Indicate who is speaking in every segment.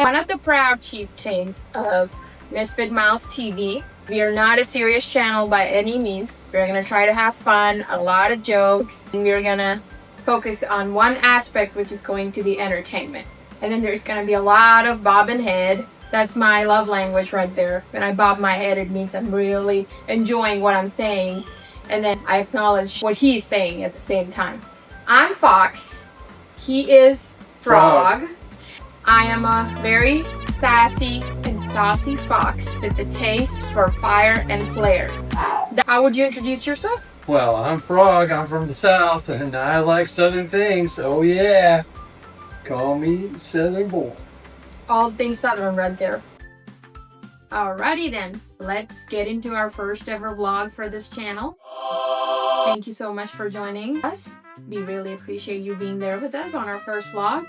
Speaker 1: one of the proud chieftains of Misfit Miles TV. We are not a serious channel by any means. We're gonna try to have fun, a lot of jokes, and we're gonna focus on one aspect, which is going to be entertainment. And then there's gonna be a lot of bobbing head. That's my love language right there. When I bob my head, it means I'm really enjoying what I'm saying. And then I acknowledge what he's saying at the same time. I'm Fox. He is Frog. I am a very sassy and saucy fox with a taste for fire and flair. How would you introduce yourself?
Speaker 2: Well, I'm Frog. I'm from the South, and I like Southern things. Oh yeah, call me Southern boy.
Speaker 1: All things Southern right there. Alrighty then, let's get into our first ever vlog for this channel. Thank you so much for joining us. We really appreciate you being there with us on our first vlog,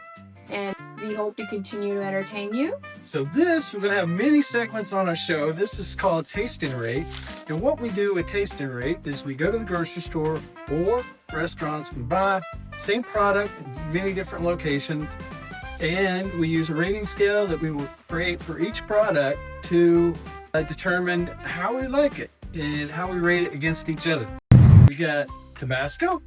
Speaker 1: and we hope to continue to entertain you.
Speaker 2: So we're gonna have many segments on our show. This is called Taste and Rate. And what we do with Taste and Rate is we go to the grocery store or restaurants, we buy same product in many different locations, and we use a rating scale that we will create for each product to determine how we like it and how we rate it against each other. We got Tabasco,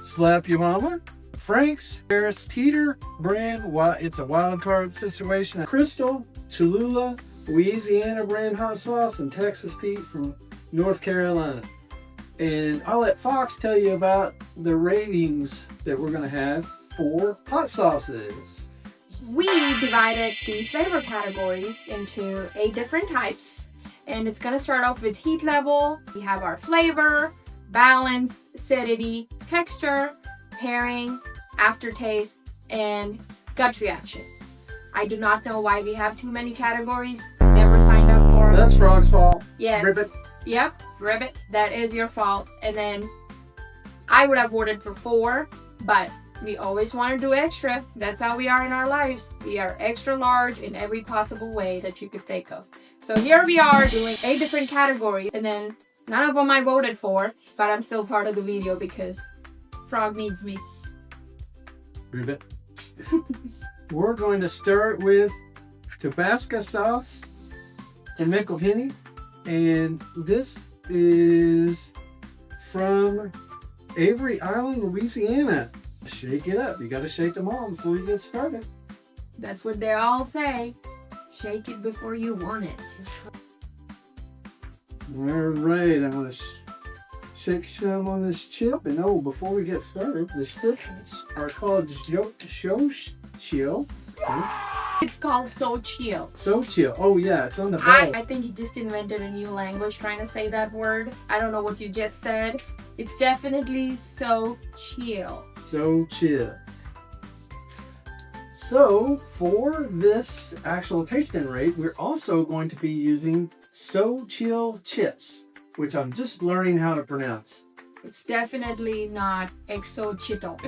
Speaker 2: Slap Your Mama, Frank's, Harris Teeter brand, it's a wild card situation, Crystal, Cholula, Louisiana brand hot sauce, and Texas Pete from North Carolina. And I'll let Fox tell you about the ratings that we're going to have for hot sauces.
Speaker 1: We divided the flavor categories into 8 different types, and it's going to start off with heat level. We have our flavor, balance, acidity, texture, pairing, aftertaste, and gut reaction. I do not know why we have too many categories. Never signed up for them.
Speaker 2: That's Frog's fault.
Speaker 1: Yes.
Speaker 2: Ribbit.
Speaker 1: Yep, Ribbit. That is your fault. And then I would have voted for 4, but we always want to do extra. That's how we are in our lives. We are extra large in every possible way that you could think of. So here we are doing 8 different categories, and then none of them I voted for, but I'm still part of the video because Frog needs me.
Speaker 2: Ribbit. We're going to start with Tabasco sauce and McElhinney, and this is from Avery Island, Louisiana. Shake it up. You got to shake them all before you get started.
Speaker 1: That's what they all say. Shake it before you want it.
Speaker 2: All right, I'm going to shake some on this chip. And before we get started, the fists are called Chill.
Speaker 1: It's called So Chill.
Speaker 2: So Chill. Oh yeah, it's on the bottle.
Speaker 1: I think you just invented a new language trying to say that word. I don't know what you just said. It's definitely So Chill.
Speaker 2: So Chill. So for this actual taste and rate, we're also going to be using So Chill chips, which I'm just learning how to pronounce.
Speaker 1: It's definitely not Exochito.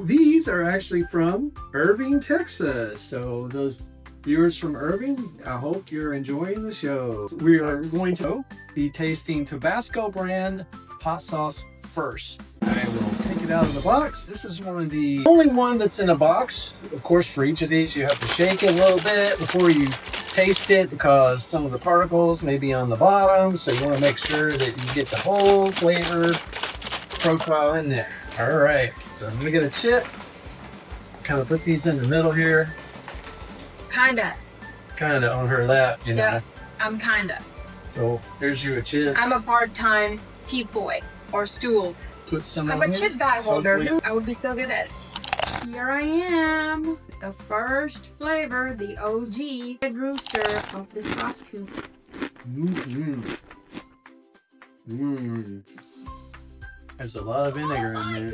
Speaker 2: These are actually from Irving, Texas. So those viewers from Irving, I hope you're enjoying the show. We are going to be tasting Tabasco brand hot sauce first. I will take it out of the box. This is one of the only one that's in a box. Of course, for each of these, you have to shake it a little bit before you taste it because some of the particles may be on the bottom. So you want to make sure that you get the whole flavor profile in there. All right, so I'm gonna get a chip, kind of put these in the middle here.
Speaker 1: Kinda
Speaker 2: On her lap, you know.
Speaker 1: Yes, I'm kinda.
Speaker 2: So here's you a chip.
Speaker 1: I'm a part-time tea boy or stool.
Speaker 2: Put some
Speaker 1: I'm
Speaker 2: on
Speaker 1: a
Speaker 2: here.
Speaker 1: chip guy holder.
Speaker 2: Hopefully-
Speaker 1: I would be so good at it. Here I am. The first flavor, the OG Red Rooster of the sauce coop.
Speaker 2: There's a lot of vinegar in there.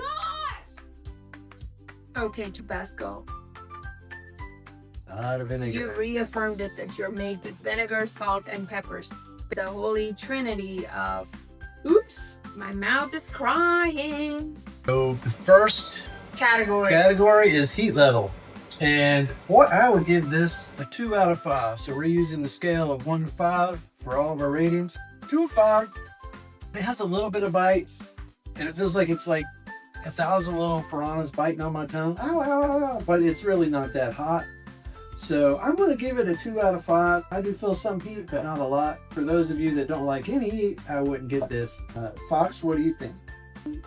Speaker 1: Okay, Tabasco.
Speaker 2: A lot of vinegar.
Speaker 1: You reaffirmed it that you're made with vinegar, salt, and peppers. The holy trinity of... Oops, my mouth is crying.
Speaker 2: So the first
Speaker 1: Category
Speaker 2: is heat level. And what I would give this a 2 out of 5. So we're using the scale of 1 to 5 for all of our ratings. 2 of 5. It has a little bit of bite, and it feels like it's like 1,000 little piranhas biting on my tongue. Ow, ow, ow, ow. But it's really not that hot. So I'm going to give it a 2 out of 5. I do feel some heat, but not a lot. For those of you that don't like any heat, I wouldn't get this. Fox, what do you think?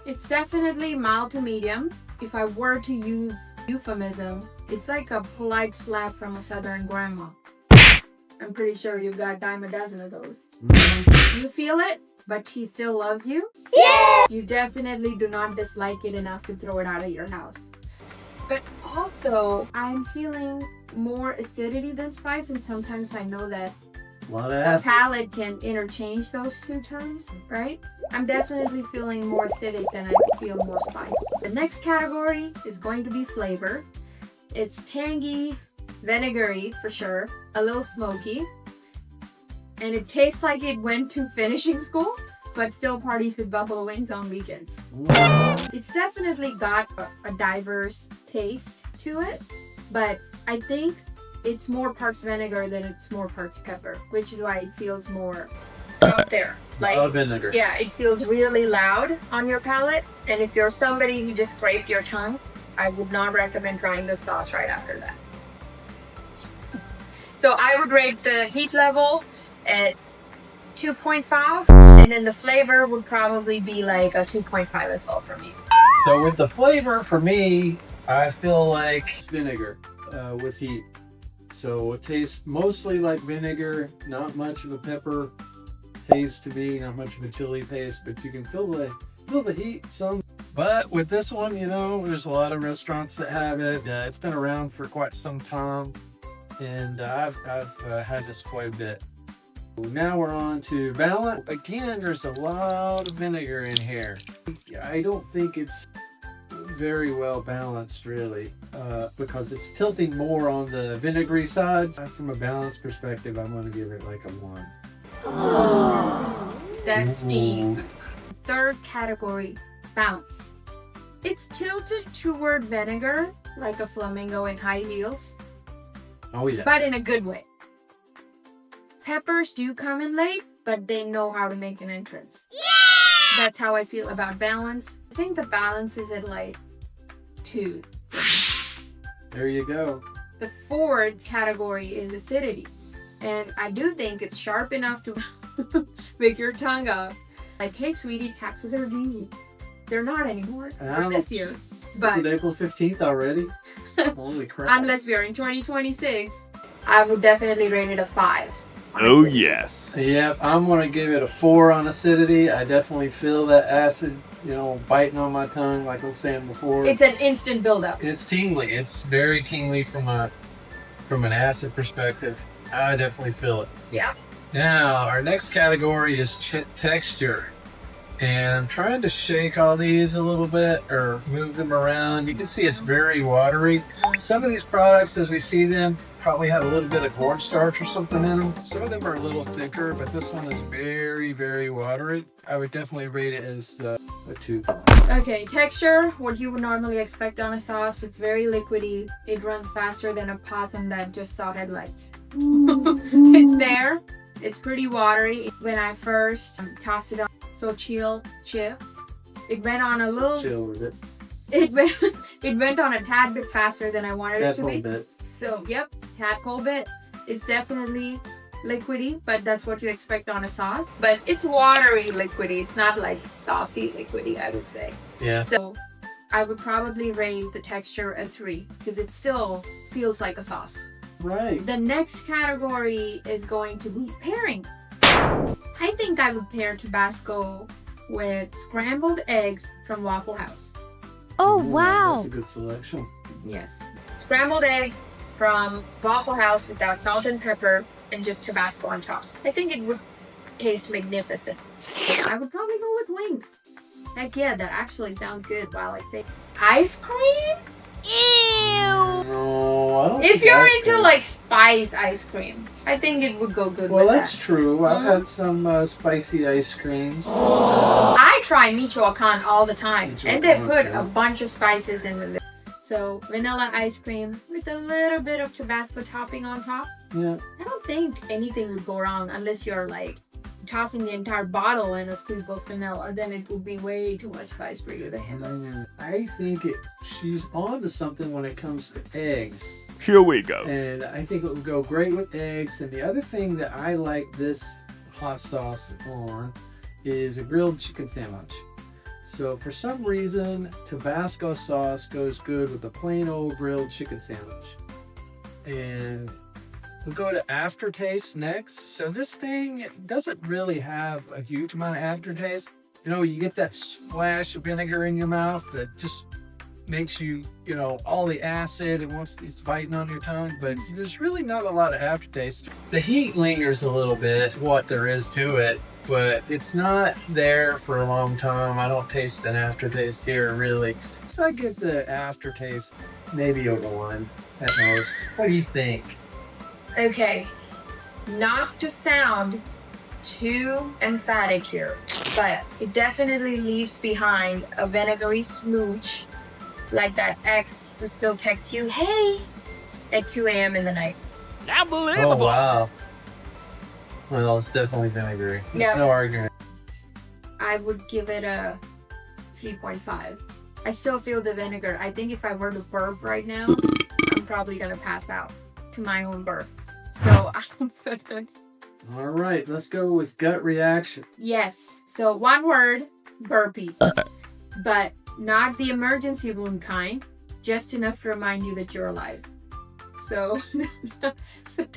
Speaker 1: It's definitely mild to medium. If I were to use euphemism, it's like a polite slap from a southern grandma. I'm pretty sure you've got a dime a dozen of those. You feel it, but she still loves you? Yeah! You definitely do not dislike it enough to throw it out of your house. But also, I'm feeling more acidity than spice, and sometimes I know that
Speaker 2: A lot of
Speaker 1: the
Speaker 2: acid.
Speaker 1: palate can interchange those two terms, right? I'm definitely feeling more acidic than I feel more spice. The next category is going to be flavor. It's tangy, vinegary for sure, a little smoky, and it tastes like it went to finishing school, but still parties with buffalo wings on weekends. It's definitely got a diverse taste to it, but I think it's more parts vinegar than it's more parts pepper, which is why it feels more out there.
Speaker 2: Like vinegar.
Speaker 1: Yeah, it feels really loud on your palate, and if you're somebody who just scraped your tongue, I would not recommend trying this sauce right after that. So I would rate the heat level at 2.5, and then the flavor would probably be like a 2.5 as well for me.
Speaker 2: So with the flavor, for me, I feel like it's vinegar with heat. So it tastes mostly like vinegar, not much of a pepper taste to me, not much of a chili taste, but you can feel the heat some. But with this one, you know, there's a lot of restaurants that have it. It's been around for quite some time, and I've had this quite a bit. Now we're on to balance. Again, there's a lot of vinegar in here. I don't think it's very well balanced, really, because it's tilting more on the vinegary sides. From a balance perspective, I'm going to give it like a 1.
Speaker 1: Oh, that's deep. Third category, bounce. It's tilted toward vinegar, like a flamingo in high heels.
Speaker 2: Oh yeah.
Speaker 1: But in a good way. Peppers do come in late, but they know how to make an entrance. Yeah! That's how I feel about balance. I think the balance is at like 2.
Speaker 2: There you go.
Speaker 1: The fourth category is acidity. And I do think it's sharp enough to make your tongue up. Like, hey sweetie, taxes are due. They're not anymore for this year. But
Speaker 2: is it April 15th already? Holy crap.
Speaker 1: Unless we are in 2026, I would definitely rate it a 5.
Speaker 3: Oh yes.
Speaker 2: Yep, I'm going to give it a 4 on acidity. I definitely feel that acid, you know, biting on my tongue, like I was saying before.
Speaker 1: It's an instant buildup.
Speaker 2: It's tingly. It's very tingly from an acid perspective. I definitely feel it.
Speaker 1: Yeah.
Speaker 2: Now, our next category is texture. And I'm trying to shake all these a little bit or move them around. You can see it's very watery. Some of these products, as we see them, probably have a little bit of cornstarch or something in them. Some of them are a little thicker, but this one is very, very watery. I would definitely rate it as a 2.
Speaker 1: Okay, texture, what you would normally expect on a sauce. It's very liquidy. It runs faster than a possum that just saw headlights. It's there. It's pretty watery. When I first tossed it on, so chill. It went on a little.
Speaker 2: Chill with it.
Speaker 1: It went on a tad bit faster than I wanted it to be.
Speaker 2: Bit.
Speaker 1: So, yep, tadpole bit. It's definitely liquidy, but that's what you expect on a sauce. But it's watery liquidy. It's not like saucy liquidy, I would say.
Speaker 2: Yeah.
Speaker 1: So, I would probably rate the texture a 3 because it still feels like a sauce.
Speaker 2: Right.
Speaker 1: The next category is going to be pairing. I think I would pair Tabasco with scrambled eggs from Waffle House.
Speaker 4: Oh, wow.
Speaker 2: That's a good selection.
Speaker 1: Yes. Scrambled eggs from Waffle House without salt and pepper and just Tabasco on top. I think it would taste magnificent. I would probably go with wings. Heck yeah, that actually sounds good while I say ice cream.
Speaker 4: Ew.
Speaker 2: No, I don't
Speaker 1: If
Speaker 2: think
Speaker 1: you're
Speaker 2: ice
Speaker 1: into
Speaker 2: cream.
Speaker 1: like spice ice cream, I think it would go good
Speaker 2: Well,
Speaker 1: with
Speaker 2: that's
Speaker 1: that.
Speaker 2: true. I've had some spicy ice creams.
Speaker 1: I try Michoacan all the time, and they
Speaker 2: Michoacan,
Speaker 1: put
Speaker 2: yeah.
Speaker 1: a bunch of spices in there. So vanilla ice cream with a little bit of Tabasco topping on top.
Speaker 2: Yeah.
Speaker 1: I don't think anything would go wrong unless you're like tossing the entire bottle in a scoop of vanilla, then it would be way too much spice for you to handle.
Speaker 2: I think she's on to something when it comes to eggs.
Speaker 3: Here we go.
Speaker 2: And I think it would go great with eggs. And the other thing that I like this hot sauce on is a grilled chicken sandwich. So for some reason, Tabasco sauce goes good with the plain old grilled chicken sandwich. And we'll go to aftertaste next. So this thing doesn't really have a huge amount of aftertaste. You know, you get that splash of vinegar in your mouth that just makes you, you know, all the acid and once it's biting on your tongue, but there's really not a lot of aftertaste. The heat lingers a little bit, what there is to it, but it's not there for a long time. I don't taste an aftertaste here, really. So I give the aftertaste maybe a 1 at most. What do you think?
Speaker 1: Okay, not to sound too emphatic here, but it definitely leaves behind a vinegary smooch, like that ex who still texts you, hey, at 2 a.m. in the night.
Speaker 3: Unbelievable.
Speaker 2: Oh, wow. Well, it's definitely vinegary.
Speaker 1: Yeah.
Speaker 2: No argument.
Speaker 1: I would give it a 3.5. I still feel the vinegar. I think if I were to burp right now, I'm probably gonna pass out to my own burp. So I'm gonna...
Speaker 2: All right, let's go with gut reaction.
Speaker 1: Yes. So one word, burpee. But not the emergency room kind, just enough to remind you that you're alive. So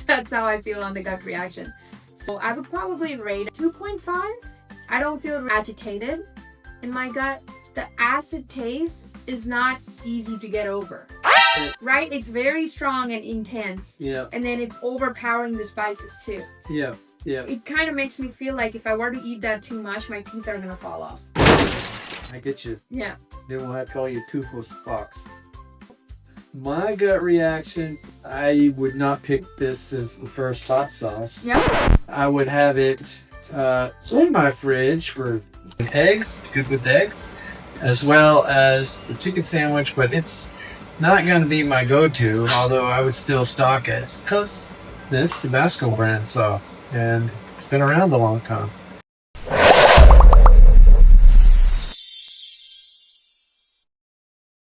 Speaker 1: that's how I feel on the gut reaction. So I would probably rate 2.5. I don't feel agitated in my gut. The acid taste is not easy to get over. Right? It's very strong and intense.
Speaker 2: Yeah.
Speaker 1: And then it's overpowering the spices too.
Speaker 2: Yeah. Yeah.
Speaker 1: It kind of makes me feel like if I were to eat that too much, my teeth are gonna fall off.
Speaker 2: I get you.
Speaker 1: Yeah.
Speaker 2: Then we'll have to call you Toothless Fox. My gut reaction, I would not pick this as the first hot sauce.
Speaker 1: Yep.
Speaker 2: I would have it in my fridge for eggs, good with eggs, as well as the chicken sandwich, but it's not going to be my go-to, although I would still stock it because it's Tabasco brand sauce and it's been around a long time.